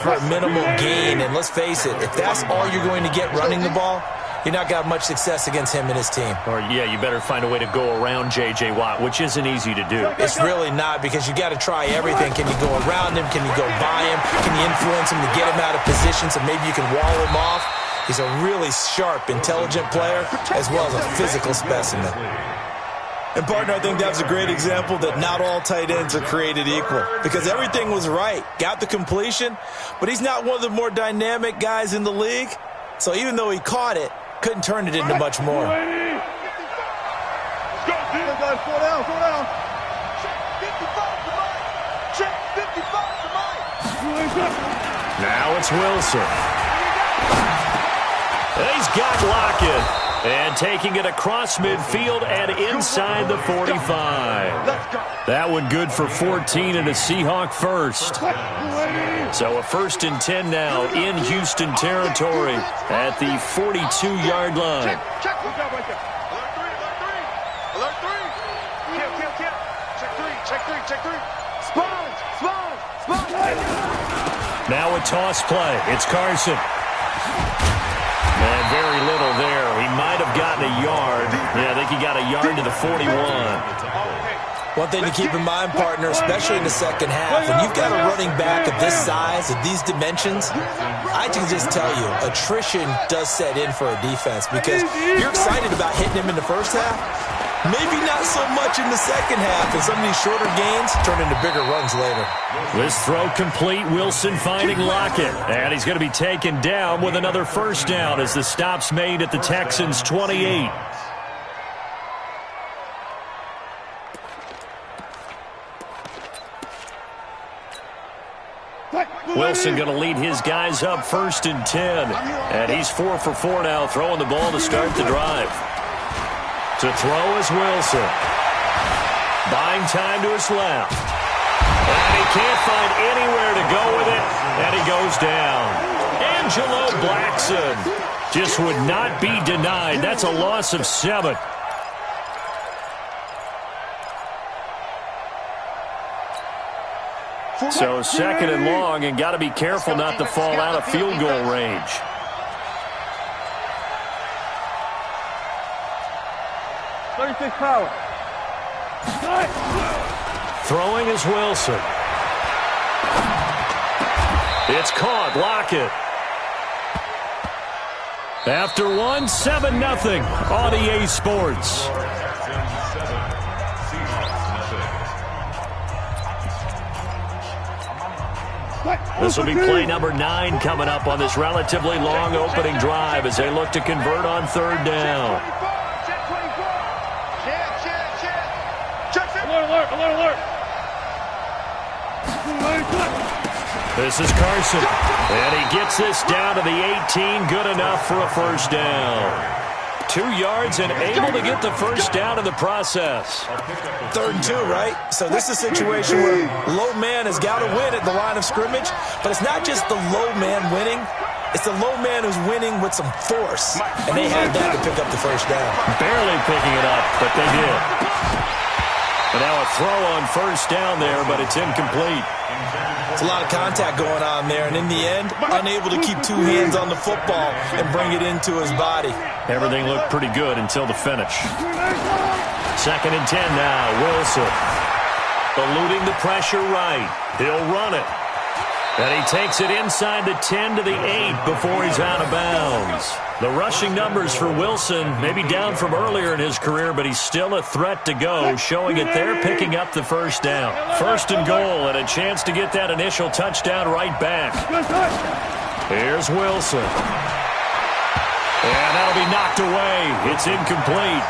for a minimal gain. And let's face it, if that's all you're going to get running the ball, you're not going to have much success against him and his team. Or, yeah, you better find a way to go around J.J. Watt, which isn't easy to do. It's really not, because you got to try everything. Can you go around him? Can you go by him? Can you influence him to get him out of position so maybe you can wall him off? He's a really sharp, intelligent player, as well as a physical specimen. And, partner, I think that's a great example that not all tight ends are created equal, because everything was right. Got the completion, but he's not one of the more dynamic guys in the league. So even though he caught it, couldn't turn it into much more. Let's go, guys. Slow down. Check 55 tonight. Check 55 tonight. Now it's Wilson. He's got Lockett. And taking it across midfield and inside the 45. That one good for 14 and a Seahawk first. So a 1st and 10 now in Houston territory at the 42-yard line. Check. Alert three. Check three. Spot. Now a toss play. It's Carson. And very little there. He might have gotten a yard. Yeah, I think he got a yard to the 41. One thing to keep in mind, partner, especially in the second half, when you've got a running back of this size, of these dimensions, I can just tell you, attrition does set in for a defense, because you're excited about hitting him in the first half, maybe not so much in the second half, and some of these shorter gains turn into bigger runs later. This throw complete. Wilson finding Lockett. And he's going to be taken down with another first down as the stop's made at the Texans' 28. Wilson going to lead his guys up 1st and 10. And he's 4 for 4 now, throwing the ball to start the drive. To throw is Wilson. Buying time to his left. And he can't find anywhere to go with it. And he goes down. Angelo Blackson just would not be denied. That's a loss of 7. So 2nd and long, and got to be careful not to fall out of field goal range. Power. Throwing is Wilson. It's caught. Lockett. After 1, 7-0 on EA Sports. This will be play number 9 coming up on this relatively long opening drive as they look to convert on 3rd down. Alert. This is Carson. And he gets this down to the 18. Good enough for a first down. 2 yards and able to get the first down in the process. 3rd and 2, right? So this is a situation where low man has got to win at the line of scrimmage, but it's not just the low man winning. It's the low man who's winning with some force, and they had that to pick up the first down. Barely picking it up, but they did. And now a throw on first down there, but it's incomplete. It's a lot of contact going on there, and in the end, unable to keep 2 hands on the football and bring it into his body. Everything looked pretty good until the finish. 2nd and 10 now. Wilson eluding the pressure right. He'll run it. And he takes it inside the 10 to the 8 before he's out of bounds. The rushing numbers for Wilson maybe down from earlier in his career, but he's still a threat to go, showing it there, picking up the first down. 1st and goal, and a chance to get that initial touchdown right back. Here's Wilson. And that'll be knocked away. It's incomplete.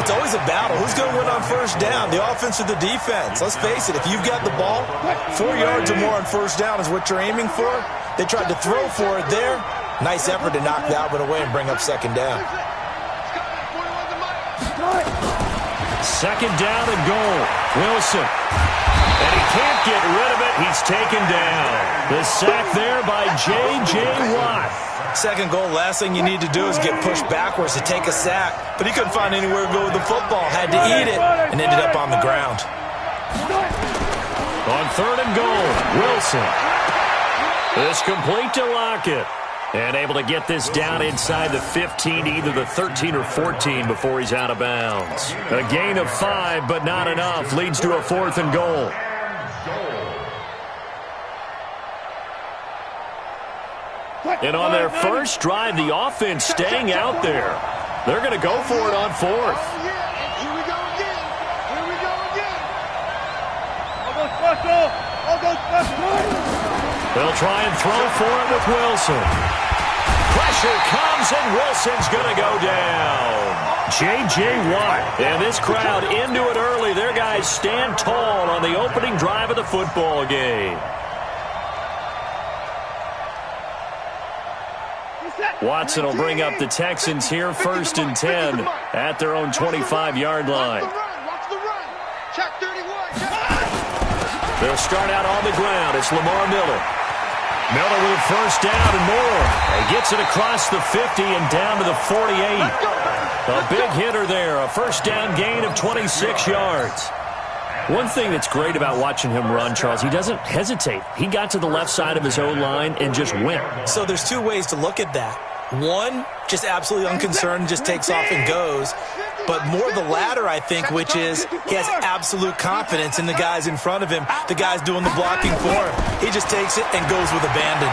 It's always a battle. Who's going to win on first down, the offense or the defense? Let's face it, if you've got the ball, 4 yards or more on first down is what you're aiming for. They tried to throw for it there. Nice effort to knock that one away and bring up 2nd down. 2nd down and goal. Wilson. And he can't get rid of it. He's taken down. The sack there by J.J. Watt. 2nd goal, last thing you need to do is get pushed backwards to take a sack. But he couldn't find anywhere to go with the football. Had to eat it and ended up on the ground. On 3rd and goal, Wilson. It's complete to Lockett. And able to get this down inside the 15, either the 13 or 14 before he's out of bounds. A gain of 5, but not enough. Leads to a 4th and goal. And on their first drive, the offense staying out there. They're going to go for it on 4th. Here we go again. Here we go again. I'll go special. I'll go special. They'll try and throw for it with Wilson. Pressure comes, and Wilson's going to go down. J.J. Watt. And this crowd into it early. Their guys stand tall on the opening drive of the football game. Watson will bring up the Texans here, 1st and 10 at their own 25-yard line. They'll start out on the ground. It's Lamar Miller. Miller with a 1st down and more. He gets it across the 50 and down to the 48. A big hitter there. A 1st down gain of 26 yards. One thing that's great about watching him run, Charles, he doesn't hesitate. He got to the left side of his own line and just went. So there's 2 ways to look at that. One, just absolutely unconcerned, just takes off and goes. But more the latter, I think, which is he has absolute confidence in the guys in front of him, the guys doing the blocking for him. He just takes it and goes with abandon.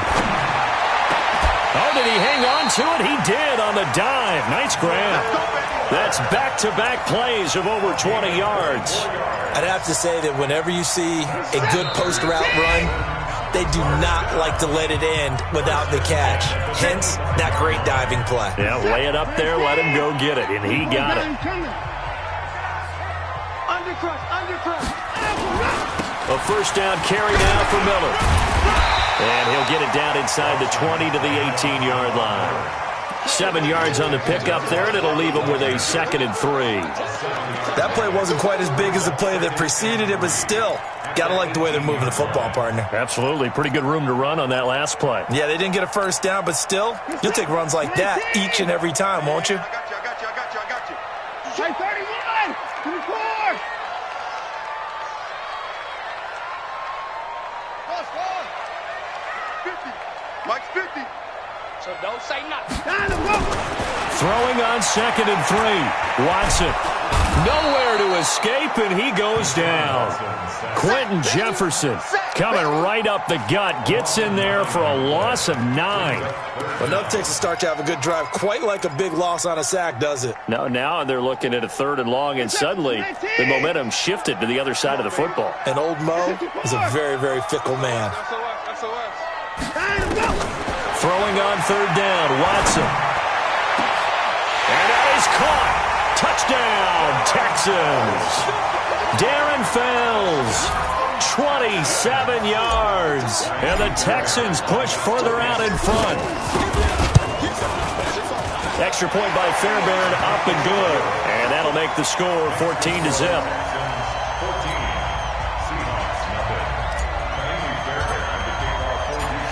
Oh, did he hang on to it? He did on the dive. Nice grab. That's back-to-back plays of over 20 yards. I'd have to say that whenever you see a good post route run, they do not like to let it end without the catch. Hence, that great diving play. Yeah, lay it up there, let him go get it, and he got it. A 1st down carry now for Miller. And he'll get it down inside the 20 to the 18-yard line. 7 yards on the pickup there, and it'll leave him with a 2nd and 3. That play wasn't quite as big as the play that preceded it, but still, got to like the way they're moving the football, partner. Absolutely. Pretty good room to run on that last play. Yeah, they didn't get a 1st down, but still, you'll take runs like that each and every time, won't you? I got you. Hey, 31! 24! Cross 50. Mike's 50. So don't say nothing. Throwing on 2nd and 3. Watson. Nowhere to escape, and he goes down. Quentin Jefferson coming right up the gut. Gets in there for a loss of 9. Well, enough takes a start to have a good drive. Quite like a big loss on a sack, does it? No, now they're looking at a 3rd and long, and suddenly the momentum shifted to the other side of the football. And old Mo is a very, very fickle man. Throwing on 3rd down, Watson. And that is caught. Touchdown, Texans. Darren Fells, 27 yards. And the Texans push further out in front. Extra point by Fairbairn, up and good. And that'll make the score 14-0.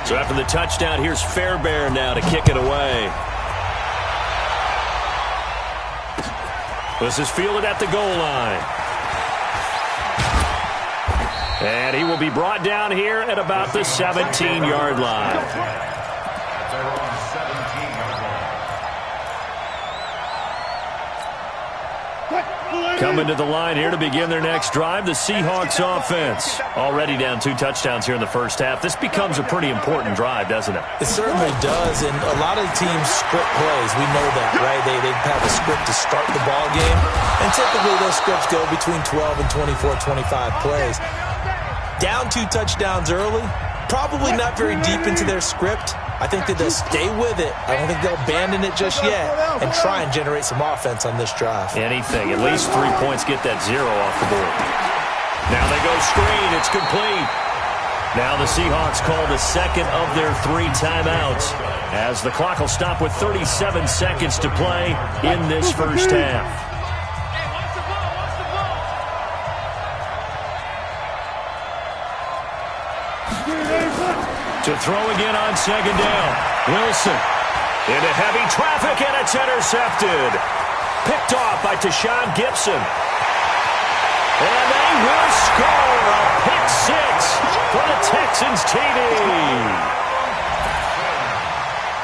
So after the touchdown, here's Fairbairn now to kick it away. This is fielded at the goal line. And he will be brought down here at about the 17-yard line. Coming to the line here to begin their next drive, the Seahawks offense. Already down 2 touchdowns here in the first half. This becomes a pretty important drive, doesn't it? It certainly does, and a lot of the teams script plays. We know that, right? They have a script to start the ball game, and typically those scripts go between 12 and 24, 25 plays. Down 2 touchdowns early, probably not very deep into their script. I think that they'll stay with it. I don't think they'll abandon it just yet and try and generate some offense on this drive. Anything. At least 3 points, get that 0 off the board. Now they go screen. It's complete. Now the Seahawks call the 2nd of their 3 timeouts as the clock will stop with 37 seconds to play in this first half. To throw again on 2nd down. Wilson into heavy traffic, and it's intercepted. Picked off by Tashawn Gibson. And they will score a pick 6 for the Texans TD.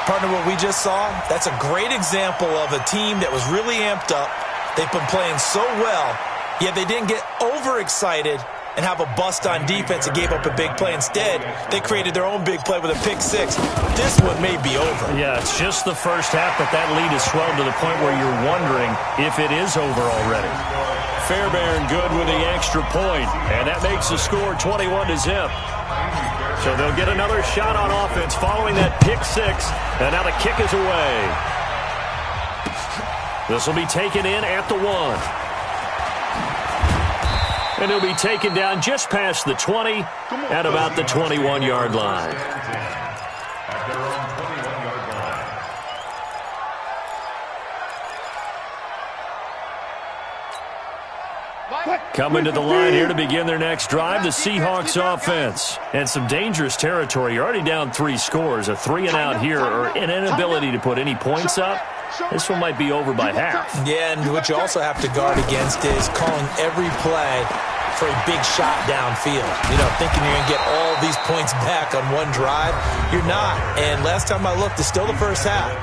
Partner, what we just saw, that's a great example of a team that was really amped up. They've been playing so well, yet they didn't get overexcited and have a bust on defense and gave up a big play. Instead, they created their own big play with a pick six. This one may be over. Yeah, it's just the first half, but that lead has swelled to the point where you're wondering if it is over already. Fairbairn good with the extra point, and that makes the score 21-0. So they'll get another shot on offense following that pick six, and now the kick is away. This will be taken in at the 1. And he'll be taken down just past the 20 at about the 21-yard line. Coming to the line here to begin their next drive, the Seahawks offense. And some dangerous territory. You're already down 3 scores. A 3-and-out here or an inability to put any points up. This one might be over by half. Yeah, and what you also have to guard against is calling every play for a big shot downfield. You know, thinking you're going to get all these points back on one drive. You're not. And last time I looked, it's still the first half.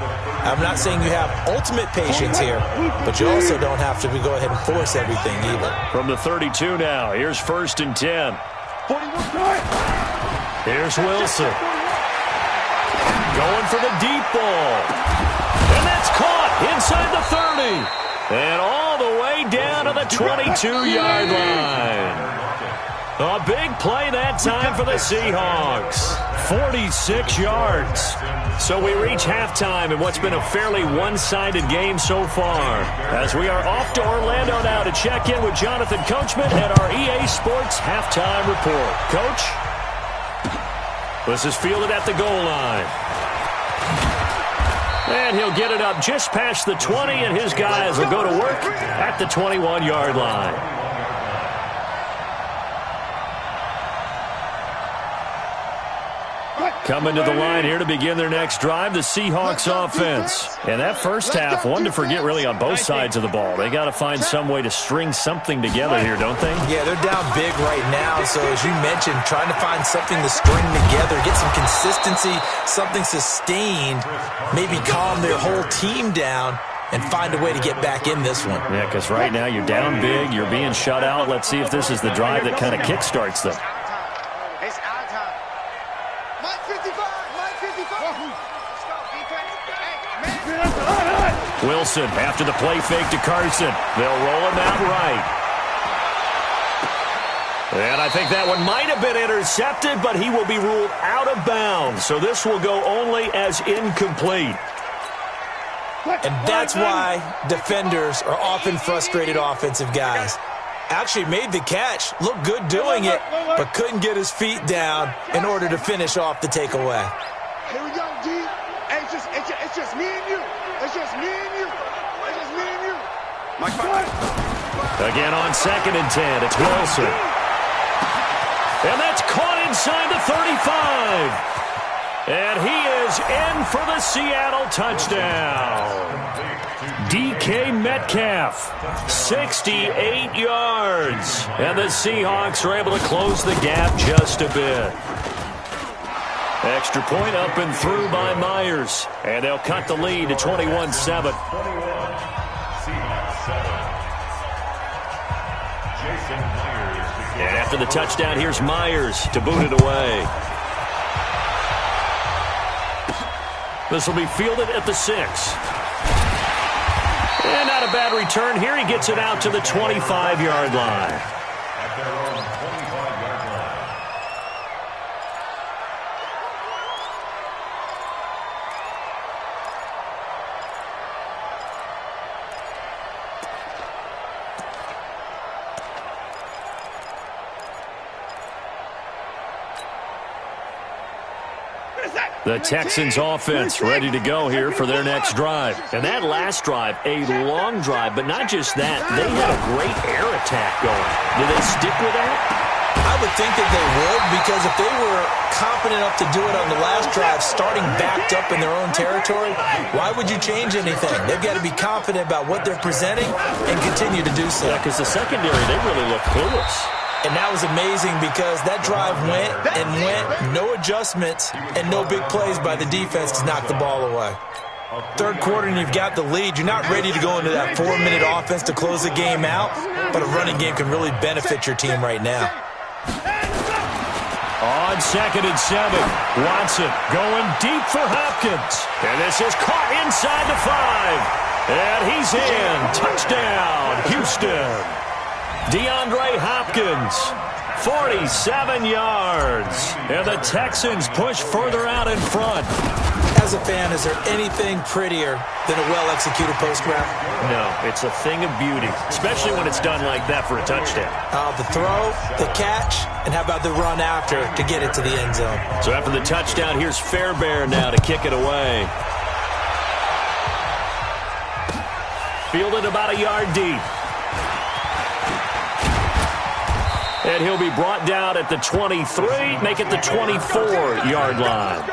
I'm not saying you have ultimate patience here, but you also don't have to go ahead and force everything either. From the 32 now, here's 1st and 10. Here's Wilson. Going for the deep ball. And that's caught inside the 30. And all the way down to the 22-yard line. A big play that time for the Seahawks. 46 yards. So we reach halftime in what's been a fairly one-sided game so far. As we are off to Orlando now to check in with Jonathan Coachman at our EA Sports Halftime Report. Coach? This is fielded at the goal line. And he'll get it up just past the 20, and his guys will go to work at the 21-yard line. Coming to the line here to begin their next drive, the Seahawks offense. And that first half, one to forget really on both sides of the ball. They got to find some way to string something together here, don't they? Yeah, they're down big right now. So as you mentioned, trying to find something to string together, get some consistency, something sustained, maybe calm their whole team down and find a way to get back in this one. Yeah, because right now you're down big, you're being shut out. Let's see if this is the drive that kind of kickstarts them. Wilson after the play fake to Carson. They'll roll him out right. And I think that one might have been intercepted, but he will be ruled out of bounds. So this will go only as incomplete. And that's why defenders are often frustrated offensive guys. Actually made the catch, looked good doing it, but couldn't get his feet down in order to finish off the takeaway. Here we go, D. Hey, it's just me and you. It's just me and you. It's just me and you. Again on 2nd and 10, it's Wilson. And that's caught inside the 35. And he is in for the Seattle touchdown. DK Metcalf, 68 yards. And the Seahawks are able to close the gap just a bit. Extra point up and through by Myers. And they'll cut the lead to 21-7. And after the touchdown, here's Myers to boot it away. This will be fielded at the 6. And not a bad return here. He gets it out to the 25-yard line. The Texans offense ready to go here for their next drive. And that last drive, a long drive, but not just that. They had a great air attack going. Do they stick with that? I would think that they would, because if they were confident enough to do it on the last drive, starting backed up in their own territory, why would you change anything? They've got to be confident about what they're presenting and continue to do so. Yeah, because the secondary, they really look clueless. And that was amazing because that drive went and went, no adjustments and no big plays by the defense to knock the ball away. Third quarter and you've got the lead. You're not ready to go into that 4-minute offense to close the game out, but a running game can really benefit your team right now. On 2nd and 7, Watson going deep for Hopkins. And this is caught inside the 5. And he's in. Touchdown, Houston. DeAndre Hopkins, 47 yards. And the Texans push further out in front. As a fan, is there anything prettier than a well-executed post route? No, it's a thing of beauty, especially when it's done like that for a touchdown. The throw, the catch, and how about the run after to get it to the end zone? So after the touchdown, here's Fairbairn now to kick it away. Fielded about a yard deep. And he'll be brought down at the 23, make it the 24-yard line.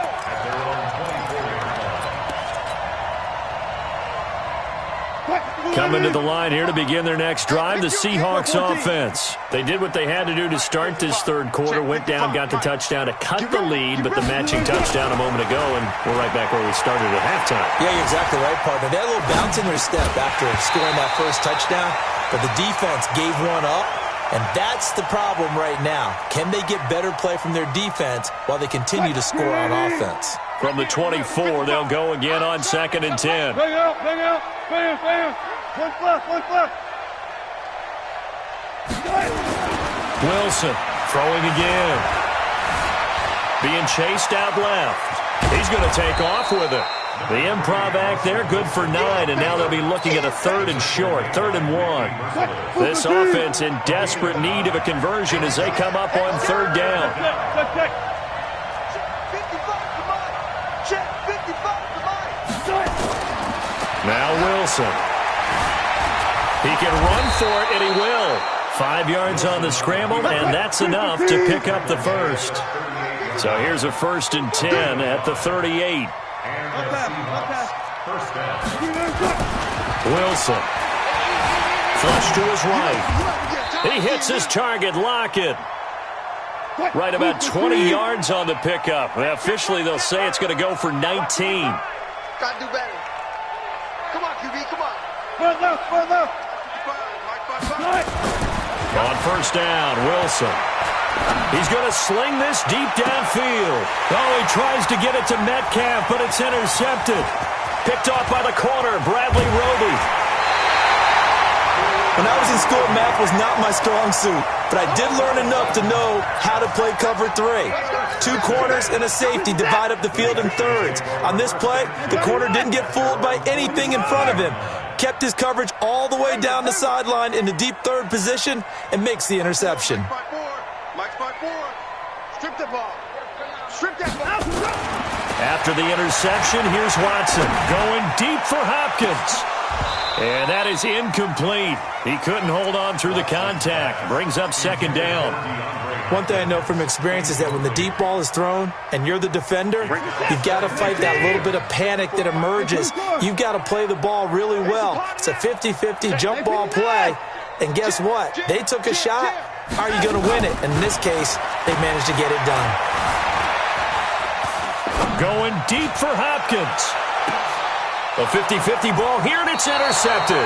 Coming to the line here to begin their next drive, the Seahawks offense. They did what they had to do to start this third quarter, went down, got the touchdown to cut the lead, but the matching touchdown a moment ago, and we're right back where we started at halftime. Yeah, you're exactly right, partner. They had a little bounce in their step after scoring that first touchdown, but the defense gave one up, and that's the problem right now. Can they get better play from their defense while they continue to score on offense? From the 24, they'll go again on 2nd and 10. Bang out, bang out, bang, bang. One left. Wilson throwing again. Being chased out left. He's going to take off with it. The improv act there, good for 9, and now they'll be looking at a 3rd and short, 3rd and 1. This offense in desperate need of a conversion as they come up on 3rd down. Now Wilson. He can run for it, and he will. 5 yards on the scramble, and that's enough to pick up the first. So here's a 1st and 10 at the 38. Wilson. Flush to his right. He hits his target, Lockett. Right about 20 yards on the pickup. Officially, they'll say it's going to go for 19. Gotta do better. Come on, QB, come on. Run left. On 1st down, Wilson. He's going to sling this deep downfield. Oh, he tries to get it to Metcalf, but it's intercepted. Picked off by the corner, Bradley Roby. When I was in school, math was not my strong suit, but I did learn enough to know how to play cover 3. 2 corners and a safety divide up the field in thirds. On this play, the corner didn't get fooled by anything in front of him. Kept his coverage all the way down the sideline in the deep 3rd position and makes the interception. Mike spot 4. Strip the ball. Strip that ball. After the interception, here's Watson going deep for Hopkins. And that is incomplete. He couldn't hold on through the contact. Brings up 2nd down. One thing I know from experience is that when the deep ball is thrown and you're the defender, you've got to fight that little bit of panic that emerges. You've got to play the ball really well. It's a 50-50 jump ball play. And guess what? They took a shot. How are you going to win it? And in this case, they managed to get it done. Going deep for Hopkins. A 50-50 ball here, and it's intercepted.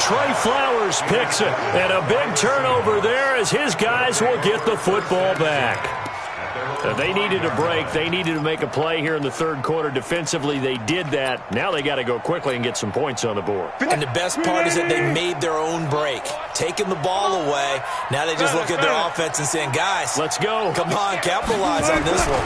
Trey Flowers picks it, and a big turnover there as his guys will get the football back. They needed a break. They needed to make a play here in the 3rd quarter. Defensively, they did that. Now they got to go quickly and get some points on the board. And the best part is that they made their own break. Taking the ball away. Now they just look at their offense and saying, guys, let's go. Come on, capitalize on this one.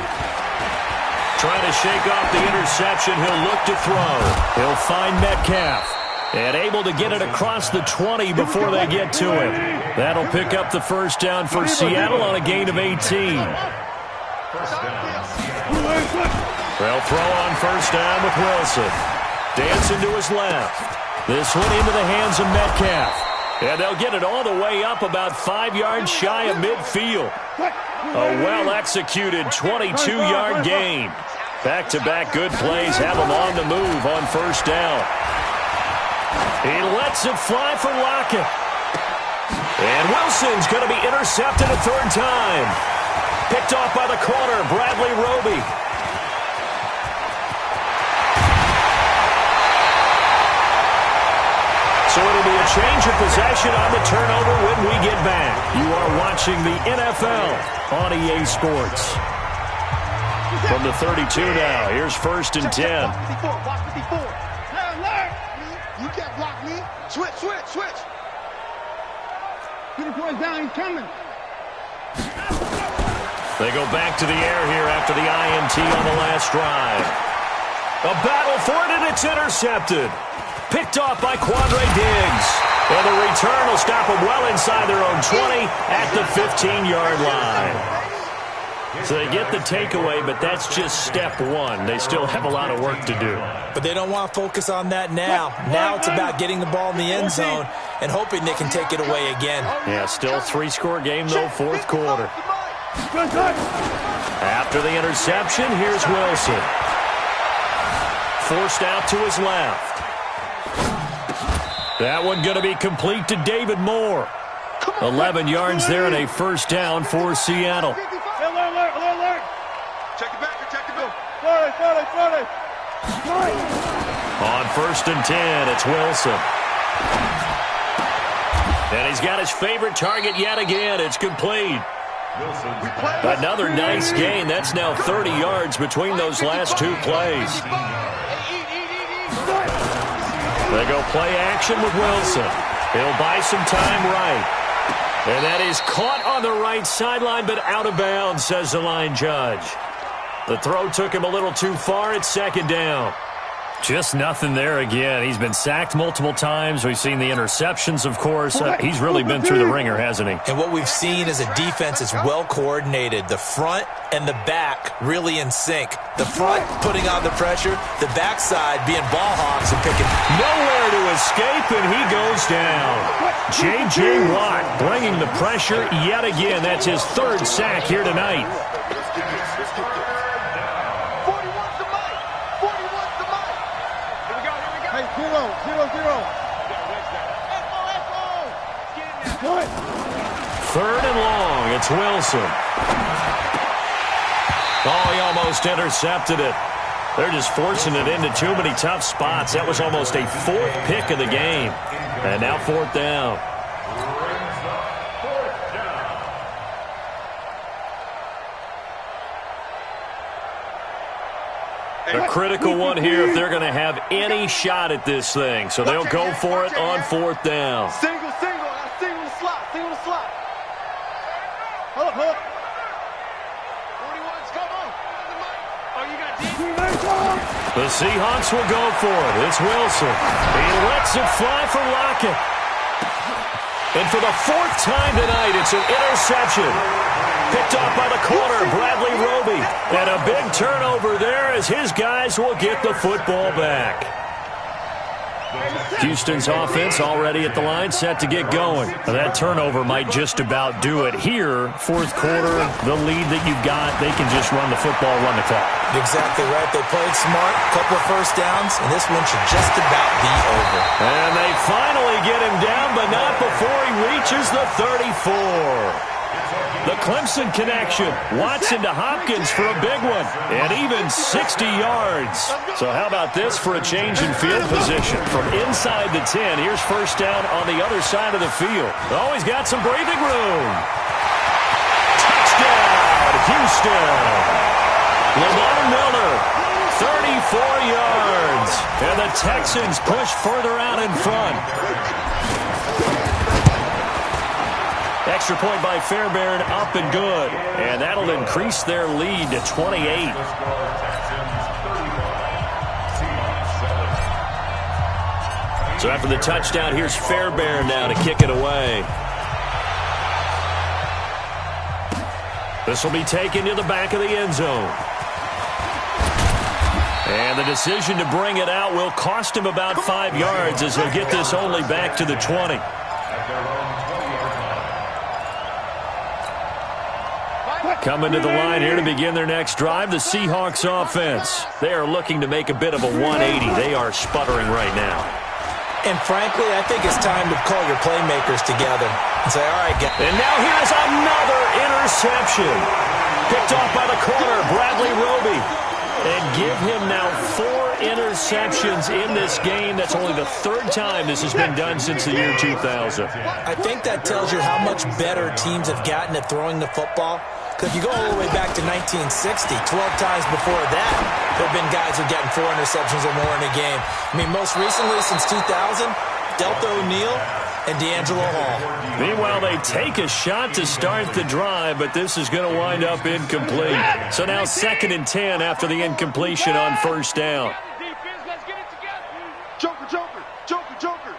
Trying to shake off the interception. He'll look to throw. He'll find Metcalf. And able to get it across the 20 before they get to him. That'll pick up the 1st down for Seattle on a gain of 18. They'll throw on 1st down with Wilson. Dancing to his left. This one into the hands of Metcalf. And they'll get it all the way up about 5 yards shy of midfield. A well-executed 22-yard gain. Back-to-back good plays have them on the move on 1st down. He lets it fly for Lockett. And Wilson's going to be intercepted a third time. Picked off by the corner, Bradley Roby. So it'll be a change of possession on the turnover when we get back. You are watching the NFL on EA Sports. From the 32 now, here's 1st and 10. Block 54. Learn. You can't block me. Switch. 2 points down, he's coming. They go back to the air here after the INT on the last drive. A battle for it, and it's intercepted. Picked off by Quandre Diggs. And the return will stop them well inside their own 20 at the 15-yard line. So they get the takeaway, but that's just step one. They still have a lot of work to do. But they don't want to focus on that now. Now it's about getting the ball in the end zone and hoping they can take it away again. Yeah, still a 3-score game, though, 4th quarter. After the interception, here's Wilson. Forced out to his left. That one going to be complete to David Moore. 11 yards there and a 1st down for Seattle. Alert. Check it back. On 1st and 10, it's Wilson. And he's got his favorite target yet again. It's complete. Another nice gain. That's now 30 yards between those last 2 plays. They go play action with Wilson. He'll buy some time right. And that is caught on the right sideline, but out of bounds, says the line judge. The throw took him a little too far. It's 2nd down. Just nothing there again. He's been sacked multiple times. We've seen the interceptions, of course. He's really been through the ringer, hasn't he? And what we've seen is a defense that's well coordinated. The front and the back really in sync. The front putting on the pressure, the backside being ball hawks and picking. Nowhere to escape, and he goes down. J.J. Watt bringing the pressure yet again. That's his 3rd sack here tonight. Third and long, it's Wilson. Oh, he almost intercepted it. They're just forcing it into too many tough spots. That was almost a 4th pick of the game. And now 4th down. A critical one here if they're going to have any shot at this thing. So they'll go for it on 4th down. Single the slot. Hold up. 41's come on. Oh, you got deep. The Seahawks will go for it. It's Wilson. He lets it fly for Lockett. And for the 4th time tonight, it's an interception. Picked off by the corner, Bradley Roby. And a big turnover there as his guys will get the football back. Houston's offense already at the line, set to get going. Now that turnover might just about do it here. 4th quarter, the lead that you've got, they can just run the football, run the clock. Exactly right. They played smart, couple of 1st downs, and this one should just about be over. And they finally get him down, but not before he reaches the 34. The Clemson connection. Watson to Hopkins for a big one. And even 60 yards. So how about this for a change in field position? From inside the 10, here's 1st down on the other side of the field. Oh, he's got some breathing room. Touchdown, Houston. Lamar Miller, 34 yards. And the Texans push further out in front. Extra point by Fairbairn, up and good. And that'll increase their lead to 28. So after the touchdown, here's Fairbairn now to kick it away. This will be taken to the back of the end zone. And the decision to bring it out will cost him about 5 yards as he'll get this only back to the 20. Coming to the line here to begin their next drive, the Seahawks offense. They are looking to make a bit of a 180. They are sputtering right now. And frankly, I think it's time to call your playmakers together and say, all right, guys. And now here's another interception. Picked off by the corner, Bradley Roby. And give him now 4 interceptions in this game. That's only the 3rd time this has been done since the year 2000. I think that tells you how much better teams have gotten at throwing the football. Because if you go all the way back to 1960, 12 times before that, there have been guys who have gotten 4 interceptions or more in a game. I mean, most recently since 2000, Delta O'Neal and D'Angelo Hall. Meanwhile, they take a shot to start the drive, but this is going to wind up incomplete. So now 2nd and 10 after the incompletion on 1st down. Joker, Joker, Joker, Joker.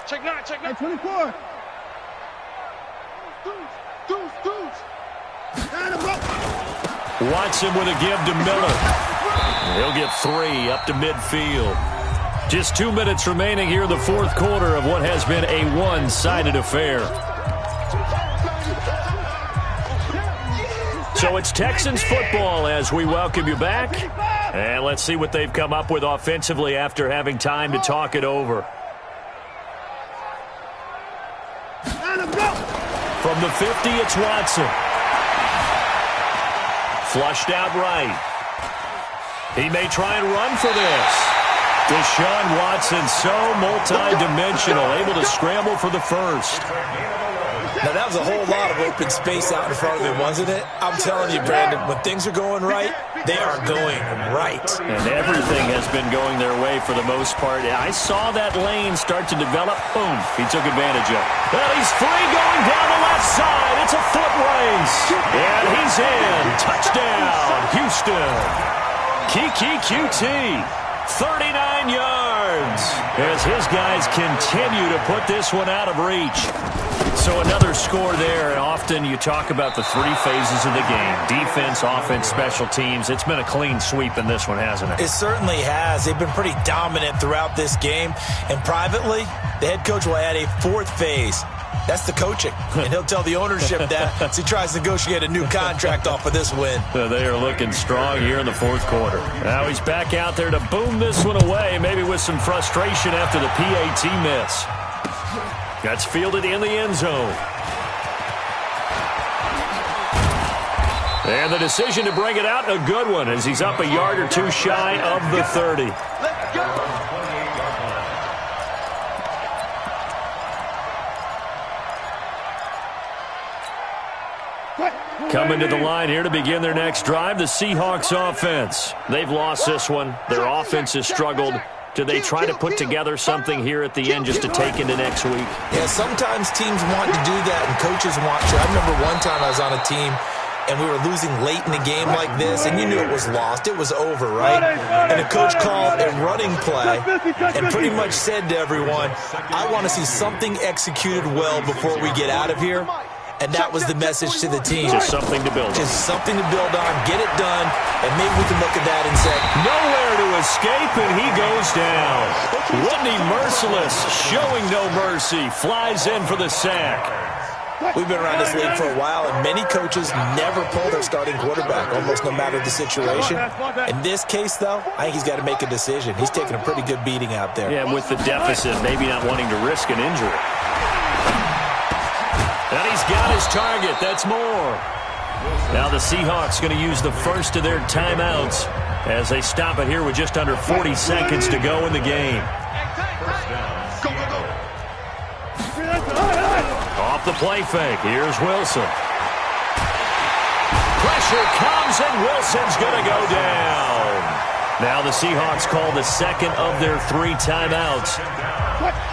Check 9, check 9. 24. Deuce. Watson with a give to Miller. He'll get 3 up to midfield. Just 2 minutes remaining here in the 4th quarter of what has been a one-sided affair. So it's Texans football as we welcome you back. And let's see what they've come up with offensively after having time to talk it over. From the 50, it's Watson. Flushed out right. He may try and run for this. Deshaun Watson, so multi-dimensional, able to scramble for the first. Now, that was a whole lot of open space out in front of him, wasn't it? I'm telling you, Brandon, when things are going right, they are going right. And everything has been going their way for the most part. I saw that lane start to develop. Boom. He took advantage of it. Well, he's free going down the left side. It's a foot race. And he's in. Touchdown, Houston. Kiki QT. 39 yards as his guys continue to put this one out of reach. So another score there. Often you talk about the 3 phases of the game. Defense, offense, special teams. It's been a clean sweep in this one, hasn't it? It certainly has. They've been pretty dominant throughout this game. And privately, the head coach will add a 4th phase. That's the coaching. And he'll tell the ownership that as he tries to negotiate a new contract off of this win. They are looking strong here in the 4th quarter. Now he's back out there to boom this one away, maybe with some frustration after the PAT miss. That's fielded in the end zone. And the decision to bring it out, a good one, as he's up a yard or 2 shy of the 30. Let's go. Coming to the line here to begin their next drive, the Seahawks offense. They've lost this one. Their offense has struggled. Do they try to put together something here at the end just to take into next week? Yeah, sometimes teams want to do that and coaches want to. I remember one time I was on a team and we were losing late in a game like this, and you knew it was lost. It was over, right? And the coach called a running play and pretty much said to everyone, I want to see something executed well before we get out of here. And that was the message to the team. Just something to build on. Just something to build on, get it done, and maybe we can look at that and say, nowhere to escape, and he goes down. Whitney Merciless, showing no mercy, flies in for the sack. We've been around this league for a while, and many coaches never pull their starting quarterback, almost no matter the situation. In this case, though, I think he's got to make a decision. He's taking a pretty good beating out there. Yeah, with the deficit, maybe not wanting to risk an injury. And he's got his target. That's more. Now the Seahawks going to use the first of their timeouts as they stop it here with just under 40 seconds to go in the game. Off the play fake. Here's Wilson. Pressure comes, and Wilson's going to go down. Now the Seahawks call the second of their 3 timeouts,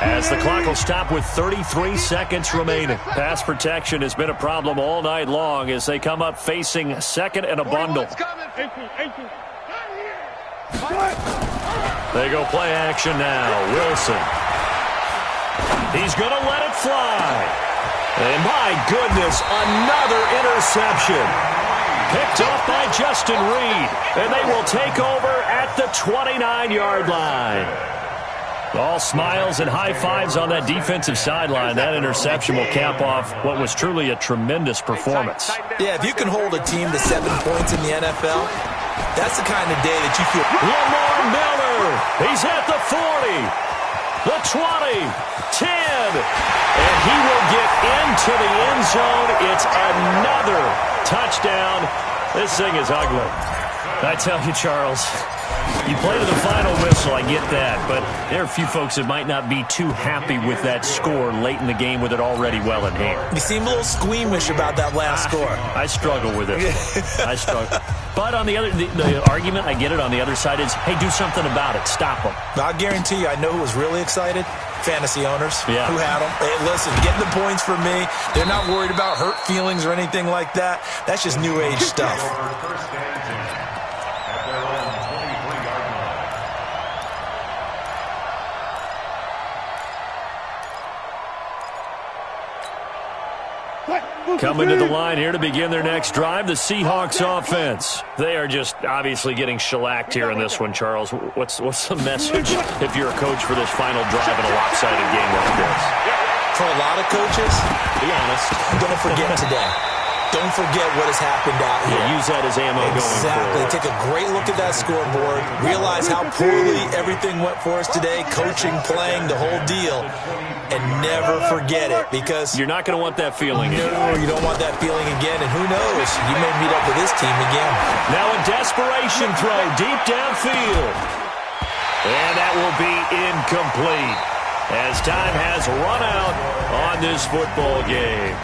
as the clock will stop with 33 seconds remaining. Pass protection has been a problem all night long as they come up facing second and a bundle. They go play action now. Wilson. He's going to let it fly. And my goodness, another interception. Picked off by Justin Reed. And they will take over at the 29-yard line. All smiles and high fives on that defensive sideline. That interception will cap off what was truly a tremendous performance. Yeah, if you can hold a team to 7 points in the NFL, that's the kind of day that you feel. Lamar Miller, he's at the 40. The 20, 10, and he will get into the end zone. It's another touchdown. This thing is ugly. I tell you, Charles, you play to the final whistle, I get that, but there are a few folks that might not be too happy with that score late in the game with it already well in hand. You seem a little squeamish about that last score. I struggle with it. I struggle. But on the other, the argument, I get it, on the other side is, hey, do something about it. Stop them. I guarantee you, I know who was really excited. Fantasy owners who had them. Hey, listen, getting the points for me. They're not worried about hurt feelings or anything like that. That's just new age stuff. Coming to the line here to begin their next drive, the Seahawks offense. They are just obviously getting shellacked here in this one, Charles. What's the message if you're a coach for this final drive in a lopsided game like this? For a lot of coaches, be honest, don't forget today. Don't forget what has happened out here. Yeah, use that as ammo going forward. Take a great look at that scoreboard. Realize how poorly everything went for us today. Coaching, playing, the whole deal. And never forget it, because you're not going to want that feeling again. No, you don't want that feeling again. And who knows? You may meet up with this team again. Now a desperation throw deep downfield. And that will be incomplete as time has run out on this football game.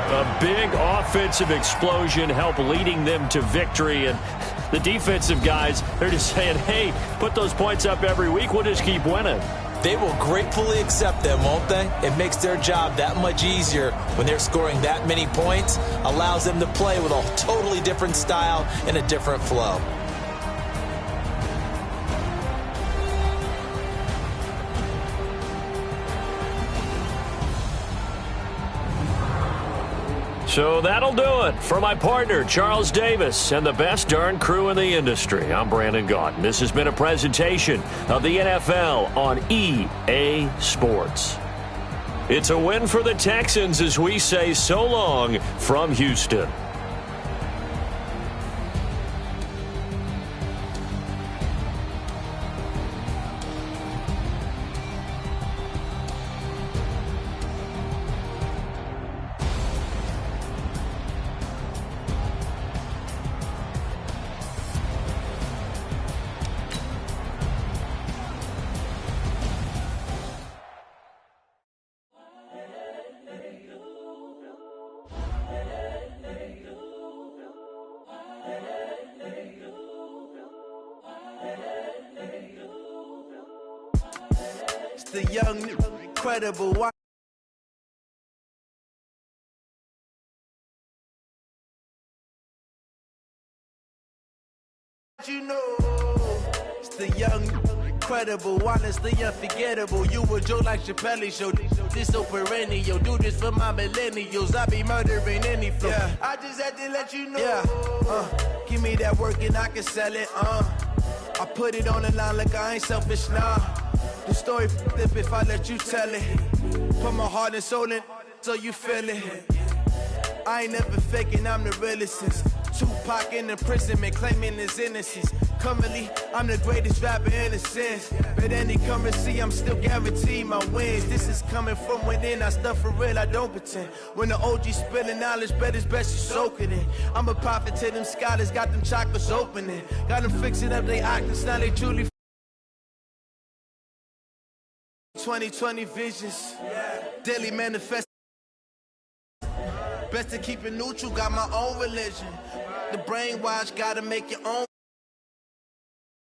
A big offensive explosion helped leading them to victory, and the defensive guys, they're just saying, hey, put those points up every week, we'll just keep winning. They will gratefully accept them, won't they? It makes their job that much easier when they're scoring that many points, allows them to play with a totally different style and a different flow. So that'll do it for my partner, Charles Davis, and the best darn crew in the industry. I'm Brandon Gaudin. This has been a presentation of the NFL on EA Sports. It's a win for the Texans as we say so long from Houston. The young, incredible one. You know, it's the young, incredible one. It's the unforgettable. You were Joe like Chappelle show. This so perennial. Do this for my millennials. I be murdering any flow. Yeah. I just had to let you know. Yeah. Give me that work and I can sell it. I put it on the line like I ain't selfish now. The story flip if I let you tell it. Put my heart and soul in so you feel it. I ain't never faking, I'm the realest since Tupac in imprisonment, claiming his innocence. Currently, I'm the greatest rapper in a sense. But any currency, I'm still guaranteed my wins. This is coming from within, I stuff for real, I don't pretend. When the OG spilling knowledge, bet it's best you soak it in. I'm a prophet to them scholars, got them chakras opening. Got them fixing up they octaves, now they truly 2020 visions, daily manifest. Best to keep it neutral, got my own religion. The brainwash, gotta make your own.